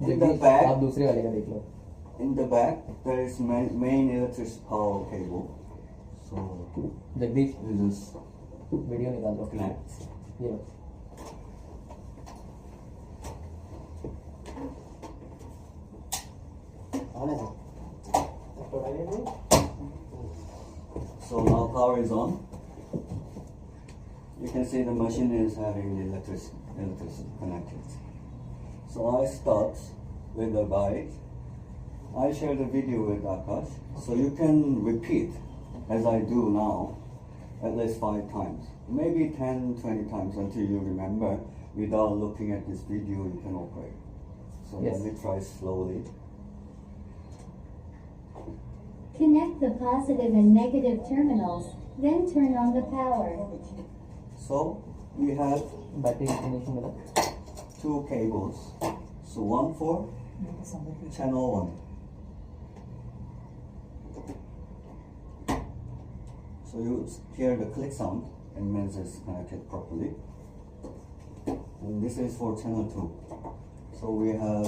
In the back, आप दूसरे वाले का देख लो. in the back, there is main electric power cable. So Jagdish you just video निकाल लो. connect. ये लो. So now power is on. You can see the machine is having the electricity connected. So I start with the guide. I share the video with Akash, so you can repeat as I do now at least 5 times, maybe 10, 20 times until you remember. Without looking at this video, you can operate. So Yes. let me try slowly. Connect the positive and negative terminals, then turn on the power. So we have battery information बता. 2 cables. So one for channel 1. So you hear the click sound, and means it's connected properly. And this is for channel 2. So we have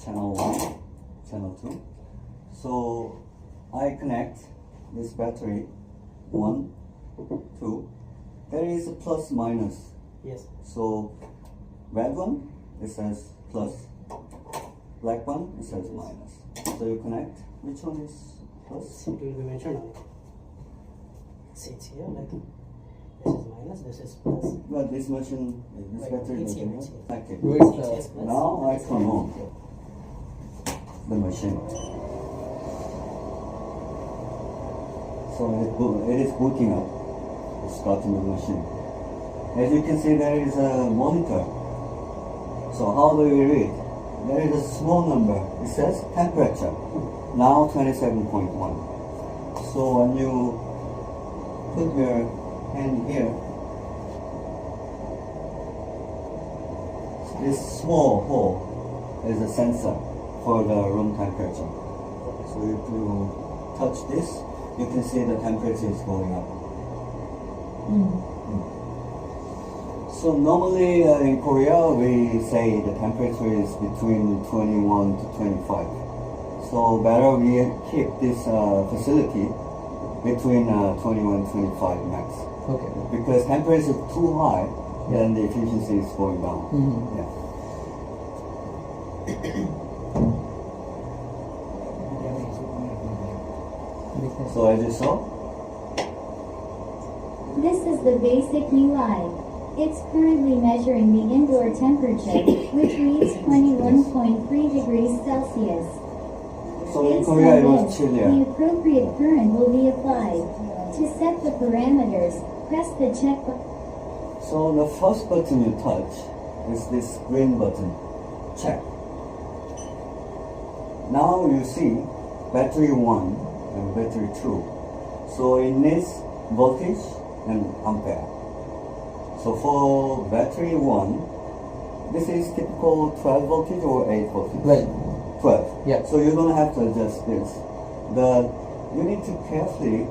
channel 1, channel 2. So I connect this battery 1, 2. There is a plus minus. Yes. So red one, it says plus. Black one, it says minus. So you connect. Which one is plus? It will be mentioned on it. See, it's here, like this is minus, this is plus. Well, this machine, this Right, battery it's is here, here. it's here. Okay. Where's It the is plus. Now I turn on the machine. So it is booting up. It's starting the machine. As you can see, there is a monitor. So how do we read? There is a small number. It says temperature. Now 27.1. So when you put your hand here, this small hole is a sensor for the room temperature. So if you touch this, you can see the temperature is going up. So normally in Korea we say the temperature is between 21 to 25. So better we keep this facility between 21 and 25 max. Okay. Because temperature is too high, then the efficiency is going down. Yeah. So as you saw, This is the basic UI. It's currently measuring the indoor temperature, which reads 21.3 degrees Celsius. so in Based Korea it on was this, chillier. the appropriate current will be applied. To set the parameters, press the check button. So the first button you touch is this green button, check. Now you see battery 1 and battery 2. So it needs voltage and ampere. So for battery 1, this is typical 12 voltage or 8 voltage? 12. Yeah. So you're gonna have to adjust this. But you need to carefully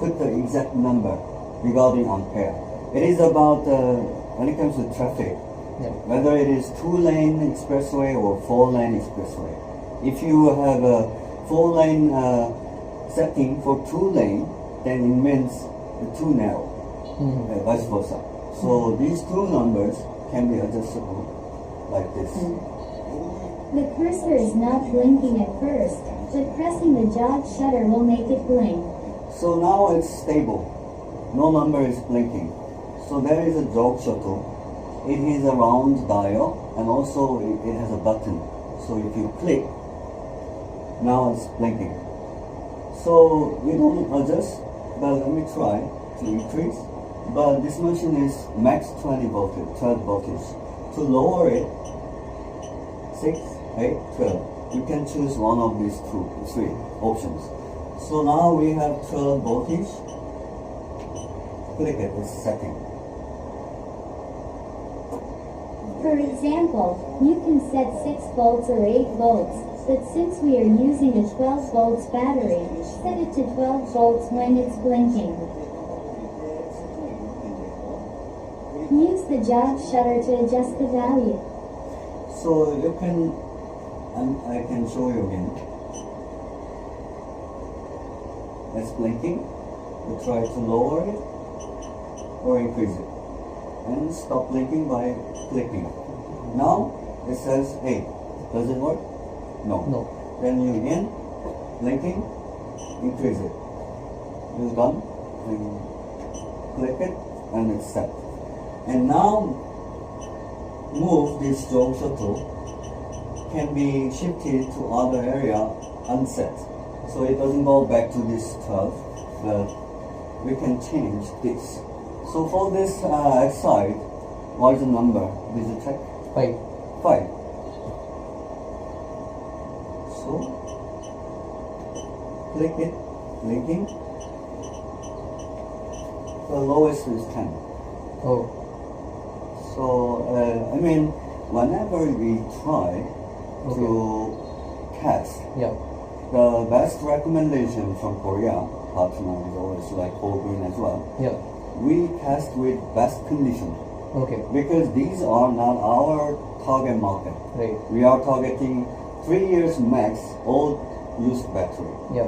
put the exact number regarding ampere. It is about when it comes to traffic, Yeah. whether it is 2-lane expressway or 4-lane expressway. If you have a 4-lane setting for 2-lane, then it means too narrow, vice versa. So these two numbers can be adjustable like this. The cursor is not blinking at first, but pressing the jog shutter will make it blink. So now it's stable. No number is blinking. So there is a jog shuttle. It is a round dial, and also it has a button. So if you click, now it's blinking. So you don't adjust, but let me try to increase. But this machine is max 12 voltage. To lower it, 6, 8, 12. You can choose one of these three options. So now we have 12 voltage. Click it, this setting. For example, you can set 6 volts or 8 volts, but since we are using a 12 volts battery, set it to 12 volts when it's blinking. Use the jog shutter to adjust the value. So you can, I can show you again. It's blinking. You try to lower it or increase it. And stop blinking by clicking. Now it says 8. Does it work? No. No. Then you again, blinking, increase it. It's done. And click it and it's set. And now move this jog shuttle can be shifted to other area unset. So it doesn't go back to this 12, but we can change this. So for this side, what is the number? Did you check? 5. 5. So click it, blinking. The lowest is 10. Oh. So I mean, whenever we try to cast, Yeah. the best recommendation from Korea partner is always like whole green as well. Yeah. We cast with best condition Okay. because these are not our target market. Right. We are targeting 3 years max old used battery. Yeah.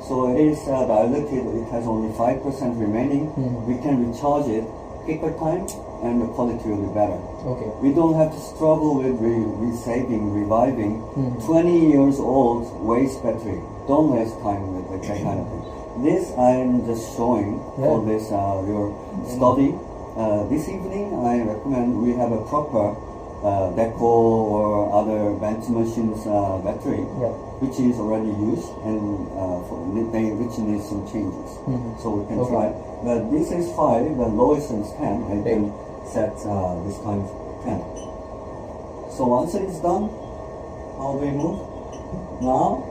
So it is diluted, it has only 5% remaining. Mhm. We can recharge it quicker time and the quality will be better. Okay. We don't have to struggle with reviving Mhm. 20 years old waste battery. Don't waste time with that kind of thing. This I'm just showing for Yeah. this your study. This evening I recommend we have a proper Deco or other bench machines battery, Yeah. which is already used and which needs some changes. Mhm. So we can Okay. try. But this is 5, the lowest is 10. I Okay. can set this time 10. So once it is done, how do we move? Now,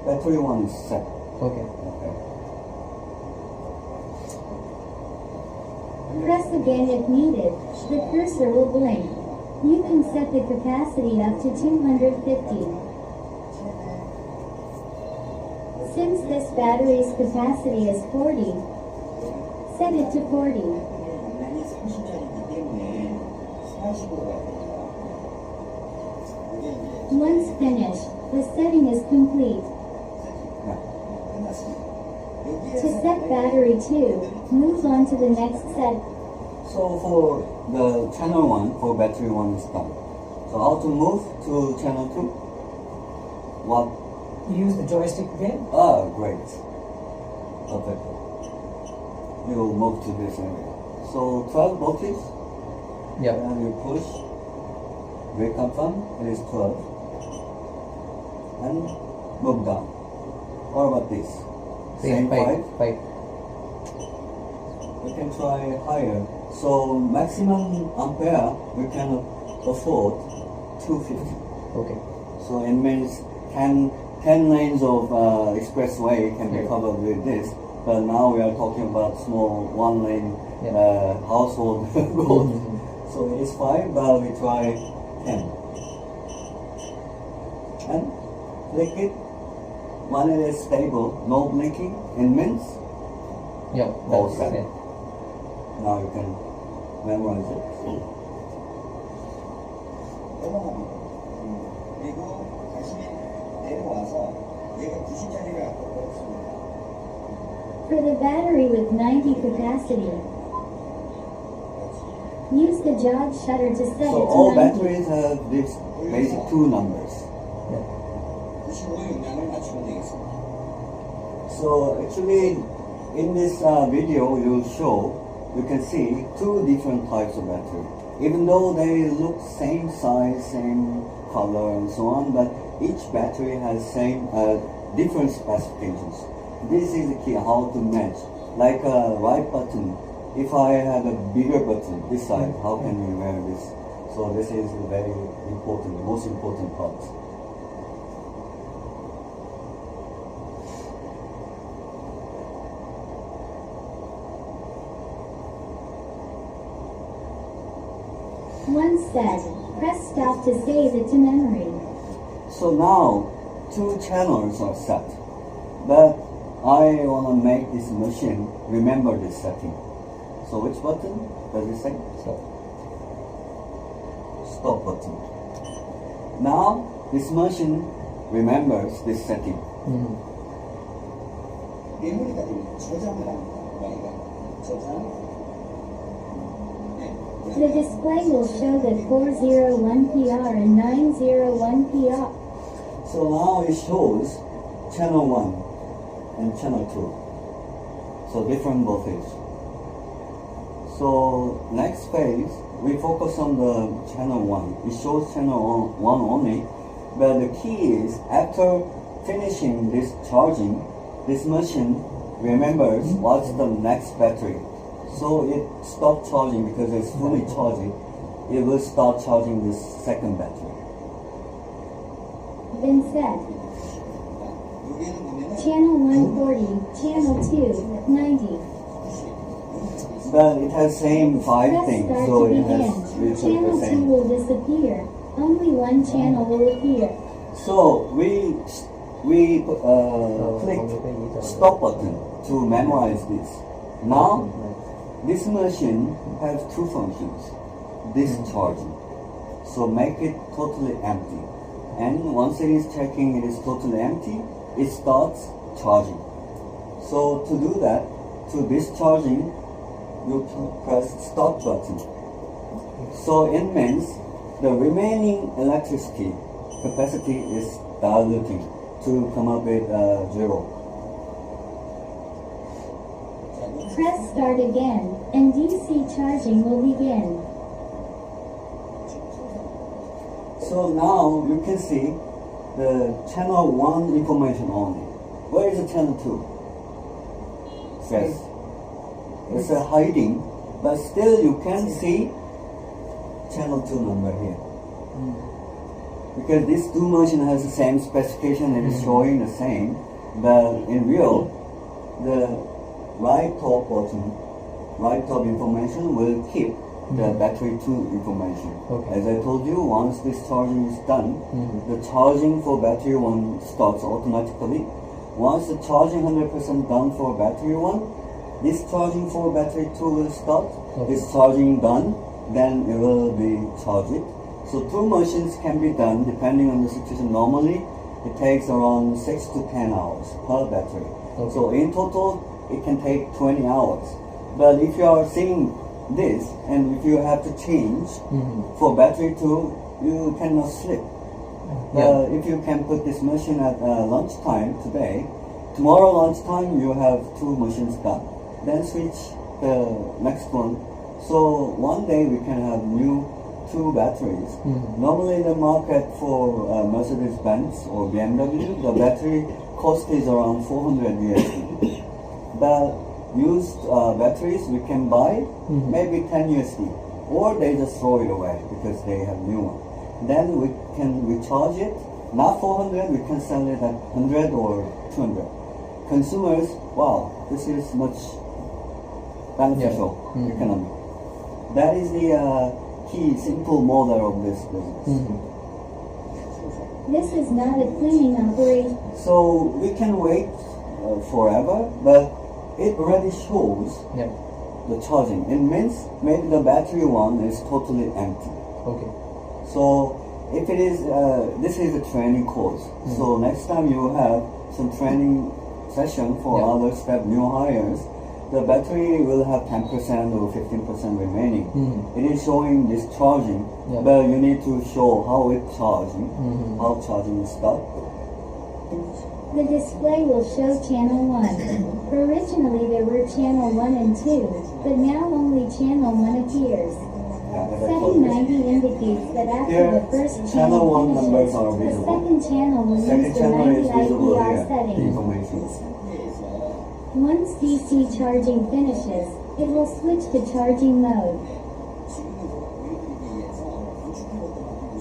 battery 1 is set. Okay. Okay. Press again if needed. The cursor will blink. You can set the capacity up to 250. Since this battery's capacity is 40, set it to 40. 용량이 30짜리이기 때문에 40으로 가야 됩니다. 이게 이제 Once finished, the setting is complete. Yeah. 끝났습니다. To set battery 2, move on to the next set. So for the channel 1, for battery 1 is done. So how to move to channel 2? What? You use the joystick again? Great. Perfect. You will move to this area. So 12 voltage. Yeah. And you push, we confirm it is 12, and move down. What about this? Same 5. 5. We can try higher. So maximum ampere we can afford 250. Okay. So it means 10 lanes of expressway can be Yeah. covered with this. But now we are talking about small 1 lane Yeah. household goal. Mhm. So it is 5, but we try 10. And click it. When it is stable, no blinking, it means Yeah. all That's set. it. Now you can memorize it. 넘어갑니다. 그리고 다시 내려와서 얘가 90짜리가 없습니다. For the battery with 90 capacity, use the jog shutter to set So it all to 90. batteries have these basic 2 numbers. 95 용량을 맞추면 되겠습니다. So actually, in this video, you can see 2 different types of battery. Even though they look same size, same color, and so on, but each battery has same different specifications. This is the key how to match. Like a right button, if I have a bigger button this side, how can we wear this? So this is very important, most important part. Once set, press stop to save it to memory. So now 2 channels are set, but I want to make this machine remember this setting. So which button does it say? Stop. Stop button. Now this machine remembers this setting. 메모리가 되면 저장을 합니다. 우리가 저장. 네. The display will show that 401PR and 901PR. So now it shows channel 1 and channel 2. So different voltage. So next phase, we focus on the channel 1. It shows channel 1 only, but the key is after finishing this charging, this machine remembers what's the next battery. So it stopped charging because it's fully charging. It will start charging this second battery. Then set. 여기에는 보면은 Channel 140, channel 2, 90. But it has same 5 Press things, start so to it has begin. it's the Channel 2 same. will disappear. Only one channel will appear. So we clicked stop button to memorize this. Now this machine has 2 functions. Discharging. So make it totally empty. And once it is checking it is totally empty, it starts charging. So to do that, to discharging, you press stop button. So it means the remaining electricity capacity is diluting to come up with 0. Press start again, and DC charging will begin. So now you can see the channel 1 information only. Where is the channel 2? Says it's a hiding, but still you can see channel 2 number here. Because this 2 machine has the same specification, it is showing the same, but in real, the right top button, right top information will keep the battery 2 information. Okay. As I told you, once this charging is done, the charging for battery 1 starts automatically. Once the charging 100% done for battery 1, this charging for battery 2 will start. Okay. This charging done, then it will be charged. So 2 machines can be done depending on the situation. Normally, it takes around 6 to 10 hours per battery. Okay. So in total, it can take 20 hours. But if you are seeing this, and if you have to change for battery 2, you cannot sleep. Yeah. If you can put this machine at lunchtime today, tomorrow lunchtime you have 2 machines done. Then switch the next one. So one day we can have new 2 batteries. Normally the market for Mercedes-Benz or BMW, the battery cost is around 400 USD. The used batteries we can buy maybe 10 USD, or they just throw it away because they have new one. Then we can recharge it, not 400, we can sell it at 100 or 200. Consumers, wow, this is much beneficial economy. That is the key, simple model of this business. This is not a cleaning operation. So we can wait forever, but it already shows Yeah. the charging. It means maybe the battery 1 is totally empty. Okay. So if it is, this is a training course. So next time you have some training session for Yeah. other step new hires, the battery will have 10% or 15% remaining. It is showing this charging, Yeah. but you need to show how it's charging, how charging is stopped. The display will show channel 1. Originally there were channel 1 and 2, but now only channel 1 appears. As I told Setting you. 90 indicates that after Here, the first channel channel 1 numbers finishes, are the visible. second channel will Second use the channel 90 is visible IPR here, the setting. information. Once DC charging finishes, it will switch to charging mode. 지금은 보여드리기 위해서 우측으로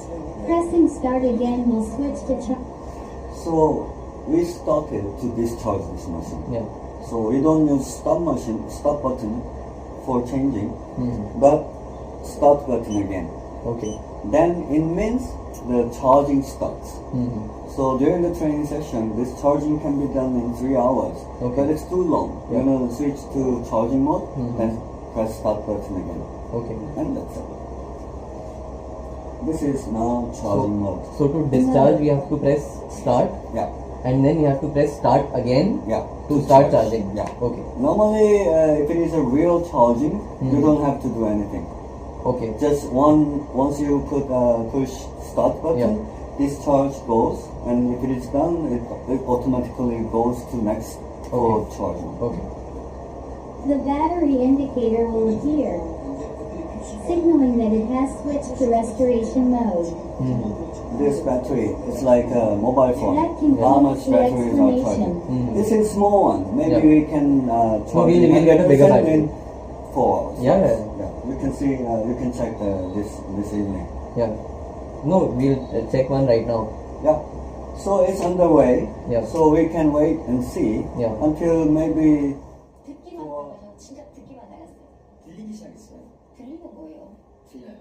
사용해요. Pressing start again will switch to So we started to discharge this machine. Yeah. So we don't use stop button for changing, but start button again. Okay. Then it means the charging starts. So during the training session, this charging can be done in 3 hours, Okay. but it's too long. Yeah. You're gonna switch to charging mode, then press start button again, Okay. and that's it. This is now charging mode. So to discharge, we have to press start, Yeah, and then you have to press start again yeah. to start charging. Yeah. Okay. Normally, if it is a real charging, you Mhm. don't have to do anything. Okay. Just once you push start button, this charge goes, and if it is done, it automatically goes to next for Okay. charging. Okay. The battery indicator will appear, signaling that it has switched to restoration mode. This battery is like a mobile phone. That concludes How much the batteries are charging? explanation. This is small one. Maybe Yeah. we can charge we'll get a bigger 100% battery. in 4 hours. Yeah, yeah. Yeah. You can see. You can check this evening. Yeah. No, we'll check one right now. Yeah. So it's underway. Yeah. So we can wait and see Yeah. until maybe. 듣기만 나가요. 진짜 듣기만 나갔어요. 들리기 시작했어요. 들리는 거예요. 들려요.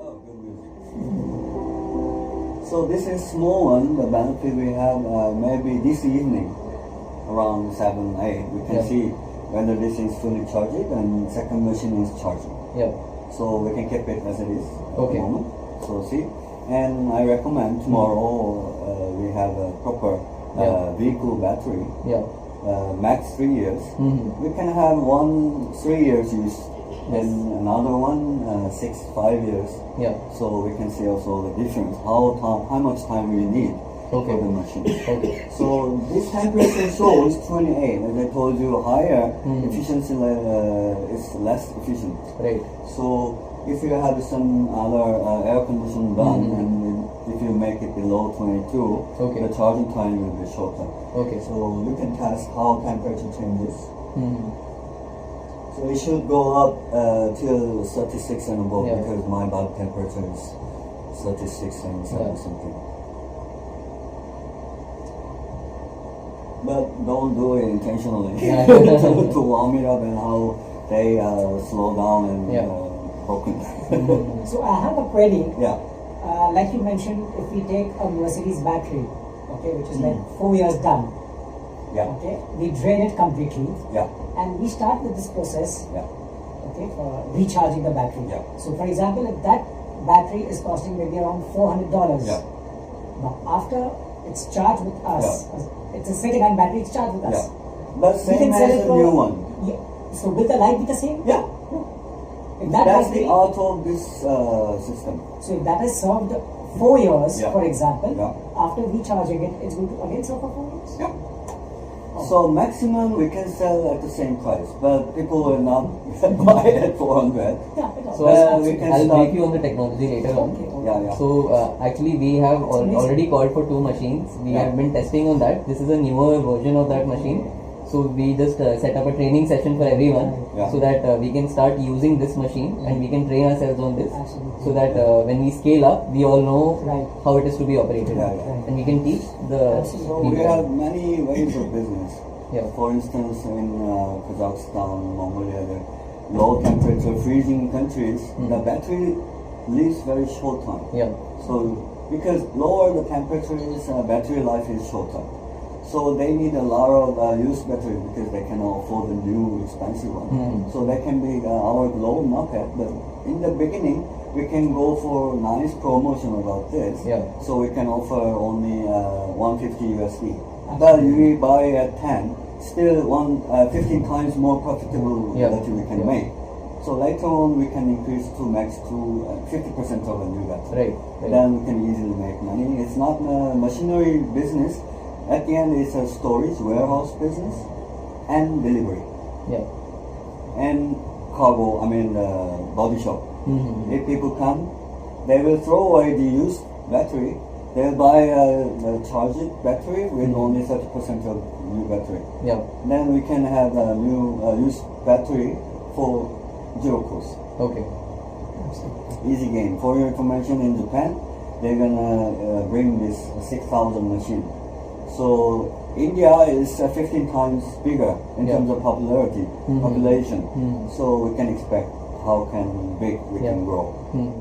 Oh, good music. So this is small one. The benefit we have maybe this evening, around 7, 8, we can Yeah. see whether this is fully charged and second machine is charging. Yeah. So we can keep it as it is at Okay. the moment. So see, and I recommend tomorrow we have a proper Yeah. vehicle battery, Yeah. max 3 years. Mhm. We can have one 3 years use, Yes. and another one 5 years. Yeah. So we can see also the difference, how much time we need Okay. for the machine. Okay. So this temperature shows 28. As I told you, higher Mm. efficiency is less efficient. Right. So if you have some other air conditioning done, Mm. and if you make it below 22, Okay. the charging time will be shorter. Okay. So you can test how temperature changes. Mhm. So it should go up till 36 and above, Yeah. because my body temperature is 36 and 7 Yeah. something. But don't do it intentionally Yeah. to warm it up, and how they slow down and Yeah. broken. Mhm. So I have a query. Yeah. Like you mentioned, if we take a Mercedes battery, okay, which is like 4 years done, Yeah. okay, we drain it completely, Yeah. and we start with this process, Yeah. okay, for recharging the battery. Yeah. So for example, if that battery is costing maybe around $400, Yeah. but after it's charged with us, it's a second-hand battery, it's charged with Yeah. us. But We same can sell as it a for new one. Yeah. So will the light be the same? Yeah. If that That's battery, the art of this system. so if that has served 4 years, Yeah. for example, Yeah. after recharging it, it's going to again serve for 4 years? Yeah. So maximum we can sell at the same price, but people will not buy it at 400. Yeah, because So we can I'll start- brief you on the technology later on. Okay. Yeah, yeah. So actually we have amazing. already called for 2 machines. We Yeah. have been testing on that. This is a newer version of that machine. So we just set up a training session for everyone, Yeah. so that we can start using this machine and we can train ourselves on this, Absolutely. so that when we scale up, we all know Right. how it is to be operated, Yeah, yeah. and we can teach the Absolutely. So we people. have many ways of business. Yeah. For instance, in Kazakhstan, Mongolia, the low temperature freezing countries, Mm. the battery lives very short time. Yeah. So because lower the temperature is, battery life is shorter. So they need a lot of used battery, because they cannot afford the new expensive one. Mm. So that can be our global market. But in the beginning, we can go for nice promotion about this. Yeah. So we can offer only 150 USD. But we buy at 10, still 15 times more profitable Yeah. battery we can Yeah. make. So later on, we can increase to max to 50% of the new battery. Right. Right. Then we can easily make money. It's not a machinery business. At the end, it's a storage warehouse business and delivery Yeah. and cargo. Body shop. Mhm. If people come, they will throw away the used battery. They'll buy a charged battery with only 30% of new battery. Yeah. Then we can have a new used battery for zero cost. Okay. Easy game. For your information, in Japan, they're gonna bring this 6,000 machine. So India is 15 times bigger in Yeah. terms of popularity, Mhm. population. Mhm. So we can expect how big we Yeah. can grow. Mhm.